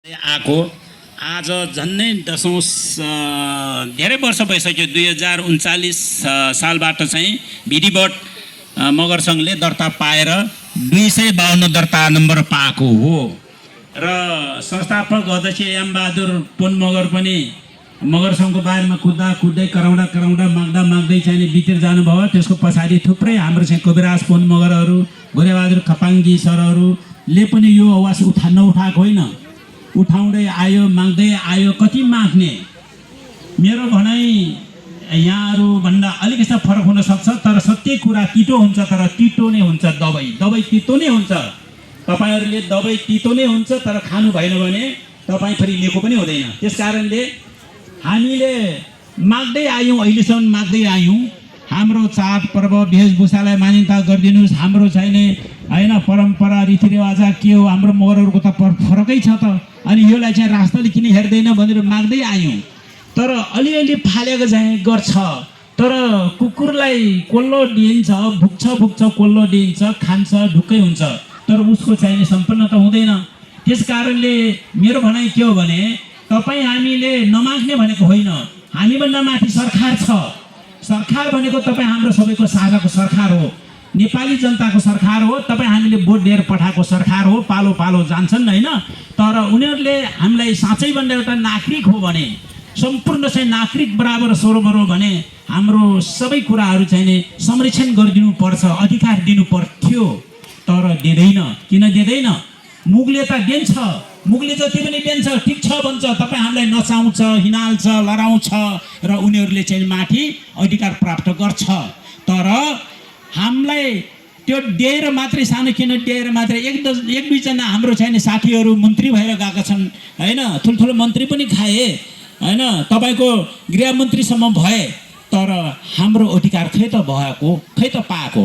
आएको आज झन्डै धेरै वर्ष भइसक्यो 2039 सालबाट चाहिँ विधिवत मगर सङ्घले दर्ता पाएर 252 दर्ता नम्बर पाएको हो र संस्थापक अध्यक्ष एम बहादुर पुन मगर पनि मगर सङ्घको बारेमा कुद्दै कराउँदा माग्दै चाहिँ बितेर जानुभयो। त्यसको पछाडि थुप्रै हाम्रो चाहिँ कविराज पुन मगरहरू गोरेबहादुर खपाङ्गी सरहरूले पनि यो आवाज नउठाएको होइन, उठाउँदै आयो, माग्दै आयो। कति माग्ने? मेरो भनाइ यहाँहरू भन्दा अलिकति फरक हुन सक्छ, तर सत्य कुरा तितो हुन्छ, तर तितो नै हुन्छ। दबाई तितो नै हुन्छ। तपाईहरुले दबाई तितो नै हुन्छ, तर खानु भएन भने तपाई फेरि लिएको पनि हुँदैन। त्यसकारणले हामीले माग्दै आयौँ, अहिलेसम्म माग्दै आयौँ। हाम्रो चाड पर्व वेशभूषालाई मान्यता गरिदिनुहोस्। हाम्रो छैन होइन परम्परा रीतिरिवाज के हो, हाम्रो मगरहरूको त फरकै छ त। अनि योलाई चाहिँ राष्ट्रले किन हेर्दैन भनेर माग्दै आयौँ। तर अलिअलि फालेको चाहिँ गर्छ, तर कुकुरलाई कोल्लो दिइन्छ, भुक्छ कोल्लो दिइन्छ, खान्छ, ढुक्कै हुन्छ, तर उसको चाहिने सम्पन्न त हुँदैन। त्यस कारणले मेरो भनाइ के हो भने तपाईँ हामीले नमाग्ने भनेको होइन, हामीभन्दा माथि सरकार छ। सरकार भनेको तपाईँ हाम्रो सबैको साझाको सरकार हो, नेपाली जनताको सरकार हो। तपाईँ हामीले भोट दिएर पठाएको सरकार हो, पालो पालो जान्छन् होइन। तर उनीहरूले हामीलाई साँच्चै भन्दा एउटा नागरिक हो भने, सम्पूर्ण चाहिँ नागरिक बराबर स्वरूप हो भने हाम्रो सबै कुराहरू चाहिँ संरक्षण गरिदिनु पर्छ, अधिकार दिनु पर्थ्यो। तर दिँदैन। किन दिँदैन? मुगले त दिन्छ, मुगले जति पनि दिन्छ ठिक छ भन्छ, तपाईँ हामीलाई नचाउँछ, हिनाल्छ, लडाउँछ र उनीहरूले चाहिँ माथि अधिकार प्राप्त गर्छ। तर हामीलाई त्यो दिएर मात्रै, सानो किन दिएर मात्रै एक दुईजना हाम्रो छैन साथीहरू मन्त्री भएर गएका छन् होइन, ठुल्ठुलो मन्त्री पनि खाए होइन, तपाईँको गृहमन्त्रीसम्म भए। तर हाम्रो अधिकार खै त भएको, खै त पाएको?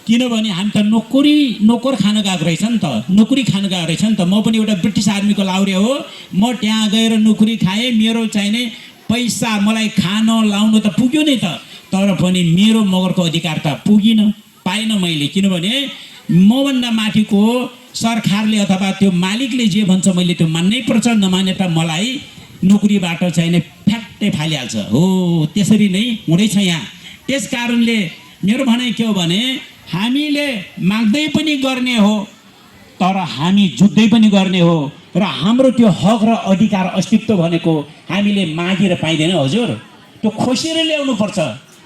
किनभने हामी त नोकर खान गएको रहेछ नि त, नोकरी खान गएको रहेछ नि त। म पनि एउटा ब्रिटिस आर्मीको लाउरे हो, म त्यहाँ गएर नोकरी खाएँ, मेरो चाहिने पैसा मलाई खान लाउनु त पुग्यो नै त। तर पनि मेरो मगरको अधिकार त पाइनँ मैले। किनभने मभन्दा माथिको सरकारले अथवा त्यो मालिकले जे भन्छ मैले त्यो मान्नै पर्छ, नमाने त मलाई नोकरीबाट चाहिने फ्याट्टै फालिहाल्छ। हो, त्यसरी नै हुँदैछ यहाँ। त्यस कारणले मेरो भनाइ के हो भने हामीले माग्दै पनि गर्ने हो, तर हामी जुत्दै पनि गर्ने हो। र हाम्रो त्यो हक र अधिकार अस्तित्व भनेको हामीले मागेर पाइँदैन हजुर, त्यो खोसेर ल्याउनु पर्छ।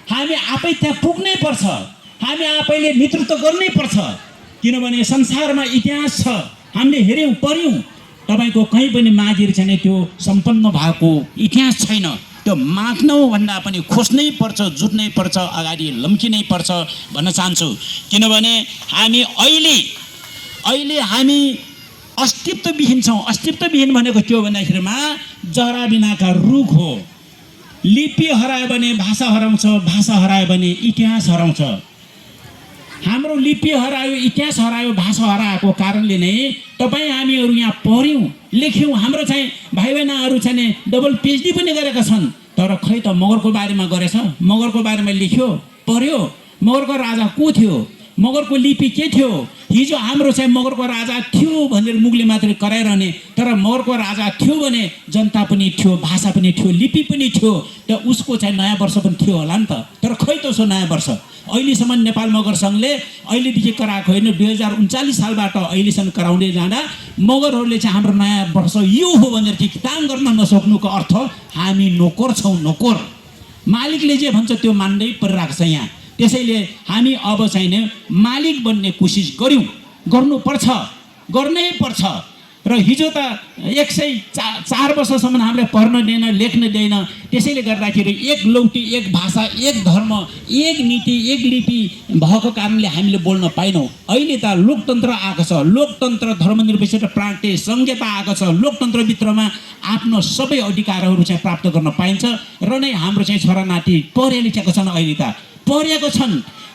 हामी आफै त्यहाँ पुग्नै पर्छ, हामी आफैले नेतृत्व गर्नै पर्छ। किनभने संसारमा इतिहास छ, हामीले हेऱ्यौँ पढ्यौँ, तपाईँको कहीँ पनि मागेर चाहिँ त्यो सम्पन्न भएको इतिहास छैन। त्यो माग्नु भन्दा पनि खोज्नै पर्छ, जुट्नै पर्छ, अगाडि लम्किनै पर्छ भन्न चाहन्छु। किनभने हामी अहिले हामी अस्तित्वविहीन छौँ। अस्तित्वविहीन भनेको के हो भन्दाखेरिमा जरा बिनाका रुख हो। लिपि हरायो भने भाषा हराउँछ, भाषा हरायो भने इतिहास हराउँछ। हाम्रो लिपि हरायो, इतिहास हरायो, भाषा हराएको कारणले नै तपाईँ हामीहरू यहाँ पढ्यौँ, लेख्यौँ। हाम्रो चाहिँ भाइ बहिनीहरू चाहिँ डबल पिएचडी पनि गरेका छन्, तर खै त मगरको बारेमा गरेछ, मगरको बारेमा लेख्यो, पढ्यो। मगरको राजा को थियो, मगरको लिपि के थियो? हिजो हाम्रो चाहिँ मगरको राजा थियो भनेर मुगले मात्रै कराइरहने, तर मगरको राजा थियो भने जनता पनि थियो, भाषा पनि थियो, लिपि पनि थियो, त उसको चाहिँ नयाँ वर्ष पनि थियो होला नि त। तर खै त उसो नयाँ वर्ष अहिलेसम्म नेपाल मगर सङ्घले अहिलेदेखि कराएको होइन, 2039 सालबाट अहिलेसम्म कराउँदै जाँदा मगरहरूले चाहिँ हाम्रो नयाँ वर्ष यो हो भनेर चाहिँ काम गर्न नसक्नुको अर्थ हामी नोकर छौँ। नोकर मालिकले जे भन्छ त्यो मान्दै परिरहेको छ यहाँ। त्यसैले हामी अब चाहिँ मालिक बन्ने कोसिस गर्नुपर्छ, गर्नै पर्छ। र हिजो त 104 वर्षसम्म हामीले पढ्न दिएन, लेख्न दिएन। त्यसैले गर्दाखेरि एक लौटी, एक भाषा, एक धर्म, एक नीति, एक लिपि भएको कारणले हामीले बोल्न पाइनौँ। अहिले त लोकतन्त्र आएको छ, लोकतन्त्र धर्मनिरपेक्ष प्रान्तीय संहिता आएको छ। लोकतन्त्रभित्रमा आफ्नो सबै अधिकारहरू चाहिँ प्राप्त गर्न पाइन्छ। र नै हाम्रो चाहिँ छोरानाती पढे लेखेका छन्, अहिले त पढेको छन्,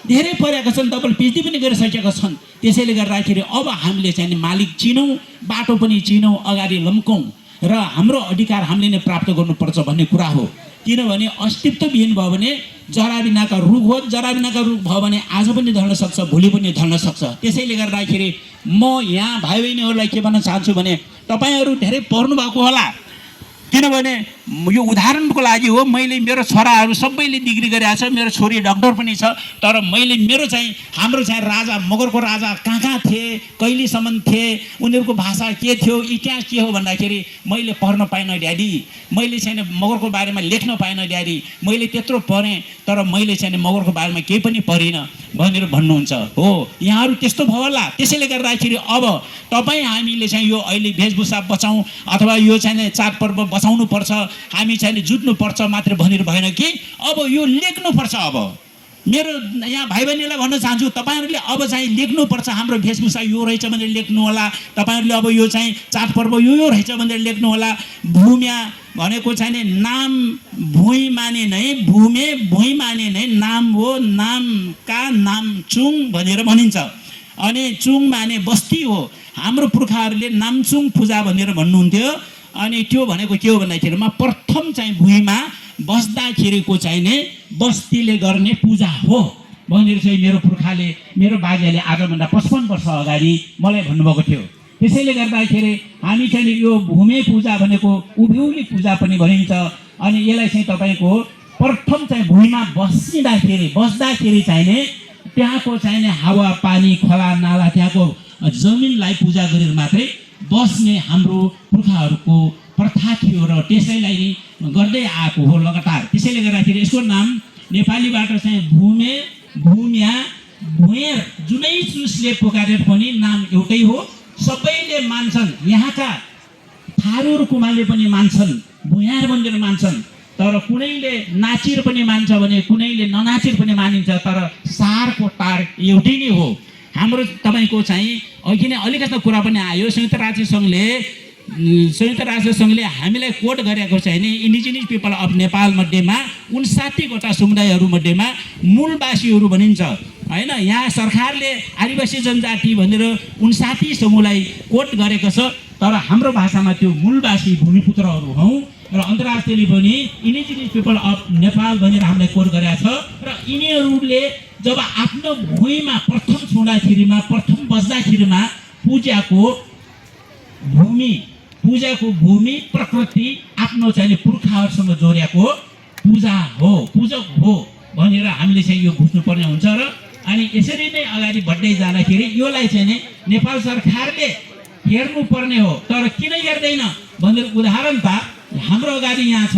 धेरै पढेका छन्, डबल पिएचडी पनि गरिसकेका छन्। त्यसैले गर्दाखेरि अब हामीले चाहिँ मालिक चिनौँ, बाटो पनि चिनौँ, अगाडि लम्कौँ र हाम्रो अधिकार हामीले नै प्राप्त गर्नुपर्छ भन्ने कुरा हो। किनभने अस्तित्वविहीन भयो भने जरा बिनाका रुख हो, जरा बिनाका रुख भयो भने आज पनि ढल्न सक्छ, भोलि पनि ढल्न सक्छ। त्यसैले गर्दाखेरि म यहाँ भाइ बहिनीहरूलाई के भन्न चाहन्छु भने तपाईहरू धेरै पढ्नु भएको होला, किनभने यो उदाहरणको लागि हो। मैले मेरो छोराहरू सबैले डिग्री गरेका छ, मेरो छोरी डक्टर पनि छ, तर मैले मेरो चाहिँ हाम्रो चाहिँ राजा मगरको राजा कहाँ थिए, कहिलेसम्म थिए, उनीहरूको भाषा के थियो, इतिहास के हो भन्दाखेरि मैले पढ्न पाइनँ ड्याडी, मैले चाहिँ मगरको बारेमा लेख्न पाइनँ ड्याडी, मैले त्यत्रो पढेँ तर मैले चाहिँ मगरको बारेमा केही पनि पढिनँ भनेर भन्नुहुन्छ। हो, यहाँहरू त्यस्तो भयो होला। त्यसैले गर्दाखेरि अब तपाईँ हामीले चाहिँ यो अहिले वेशभूषा बचाउँ अथवा यो चाहिँ चाडपर्व बचाउनुपर्छ, हामी चाहिँ जुट्नुपर्छ मात्र भनेर भएन कि अब यो लेख्नुपर्छ। अब मेरो यहाँ भाइ बहिनीलाई भन्न चाहन्छु, तपाईँहरूले अब चाहिँ लेख्नुपर्छ, हाम्रो वेशभूषा यो रहेछ भनेर लेख्नु होला। तपाईँहरूले अब यो चाहिँ चाडपर्व यो रहेछ भनेर लेख्नु होला। भूम्या भनेको चाहिँ नाम भुइँ माने नै, भूमे भुइँ माने नै नाम हो, नामका नाम चुङ भनेर भनिन्छ। अनि चुङ माने बस्ती हो। हाम्रो पुर्खाहरूले नामचुङ पूजा भनेर भन्नुहुन्थ्यो। अनि त्यो भनेको के हो भन्दाखेरिमा प्रथम चाहिँ भुइँमा बस्दाखेरिको चाहिँ नि बस्तीले गर्ने पूजा हो भनेर चाहिँ मेरो पुर्खाले, मेरो बाजेले आजभन्दा 55 वर्ष अगाडि मलाई भन्नुभएको थियो। त्यसैले गर्दाखेरि हामी चाहिँ यो भूमि पूजा भनेको उभ्यौली पूजा पनि भनिन्छ। अनि यसलाई चाहिँ तपाईँको प्रथम चाहिँ भुइँमा बस्दाखेरि चाहिँ नि त्यहाँको चाहिँ नि हावा पानी खोला नाला त्यहाँको जमिनलाई पूजा गरेर मात्रै बस्ने हाम्रो पुर्खाहरूको प्रथा थियो र त्यसैलाई नै गर्दै आएको हो लगातार। त्यसैले गर्दाखेरि यसको नाम नेपालीबाट चाहिँ भूमे भूम्या भुएर जुनै चुसले पुकारेर पनि नाम एउटै हो, सबैले मान्छन्। यहाँका थारू र कुमारले पनि मान्छन्, भुयार भनेर मान्छन्, तर कुनैले नाचिर पनि मान्छ भने कुनैले ननाचिर पनि मानिन्छ, तर सारको तार एउटै नै हो। हाम्रो तपाईँको चाहिँ अघि नै अलिकति कुरा पनि आयो, संयुक्त राष्ट्र सङ्घले हामीलाई कोट गरेको चाहिँ नि इन्डिजिनियस पिपल अफ नेपाल मध्येमा 59वटा समुदायहरू मध्येमा मूलवासीहरू भनिन्छ होइन। यहाँ सरकारले आदिवासी जनजाति भनेर 59 समूहलाई कोट गरेको छ, तर हाम्रो भाषामा त्यो मूलवासी भूमिपुत्रहरू हौँ र अन्तर्राष्ट्रियले पनि इन्डिजिनियस पिपल अफ नेपाल भनेर हामीलाई कोट गरेको छ। र यिनीहरूले जब आफ्नो भुइँमा प्रथम छुँदाखेरिमा प्रथम बस्दाखेरिमा पूजाको भूमि प्रकृति आफ्नो चाहिँ पुर्खाहरूसँग जोडिएको पूजा हो, पूजक हो भनेर हामीले चाहिँ यो बुझ्नुपर्ने हुन्छ। र अनि यसरी नै अगाडि बढ्दै जाँदाखेरि योलाई चाहिँ नि नेपाल सरकारले हेर्नुपर्ने हो, तर किन हेर्दैन भनेर उदाहरण त हाम्रो अगाडि यहाँ छ।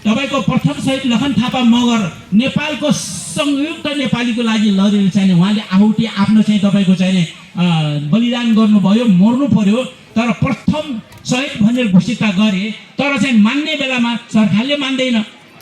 तपाईँको प्रथम शहीद लखन थापा मगर नेपालको संयुक्त नेपालीको लागि लडेर चाहिँ उहाँले आहुति आफ्नो चाहिँ तपाईँको चाहिँ बलिदान गर्नुभयो, मर्नु पर्यो, तर प्रथम शहीद भनेर घोषित गरे, तर चाहिँ मान्ने बेलामा सरकारले मान्दैन।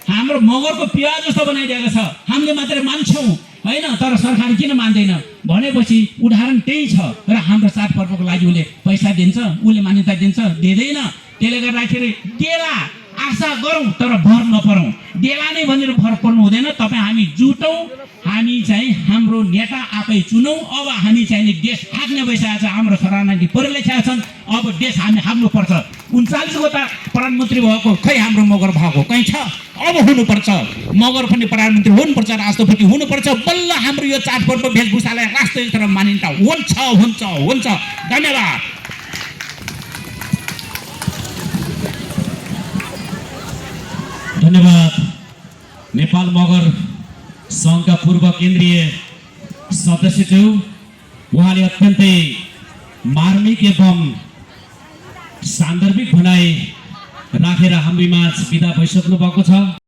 हाम्रो मगरको पिया जस्तो बनाइदिएको छ, हामीले मात्रै मान्छौँ होइन, तर सरकार किन मान्दैन भनेपछि उदाहरण त्यही छ। र हाम्रो चाडपर्वको लागि उसले पैसा दिन्छ, उसले मान्यता दिन्छ, दिँदैन। त्यसले गर्दाखेरि देला आशा गरौँ तर भर नपरौँ, देला नै भनेर भर पर्नु हुँदैन। तपाईँ हामी जुटौँ, हामी चाहिँ हाम्रो नेता आफै चुनौँ। अब हामी चाहिँ देश हाँक्ने भइसकेको छ, हाम्रो छोरानानी पढे लेखेका छन्, अब देश हामी हाँक्नुपर्छ। 39वटा प्रधानमन्त्री भएको खै हाम्रो मगर भएको कहीँ छ? अब हुनुपर्छ, मगर पनि प्रधानमन्त्री हुनुपर्छ, राष्ट्रपति हुनुपर्छ, बल्ल हाम्रो यो चाडपर्व वेशभूषालाई राष्ट्रिय स्तरमा मान्यता हुन्छ। धन्यवाद। धन्यवाद। नेपाल मगर सङ्घका पूर्व केन्द्रीय सदस्यज्यू, उहाँले अत्यन्तै मार्मिक एवं सान्दर्भिक भनाइ राखेर हाम्रो माझ बिदा भइसक्नु भएको छ।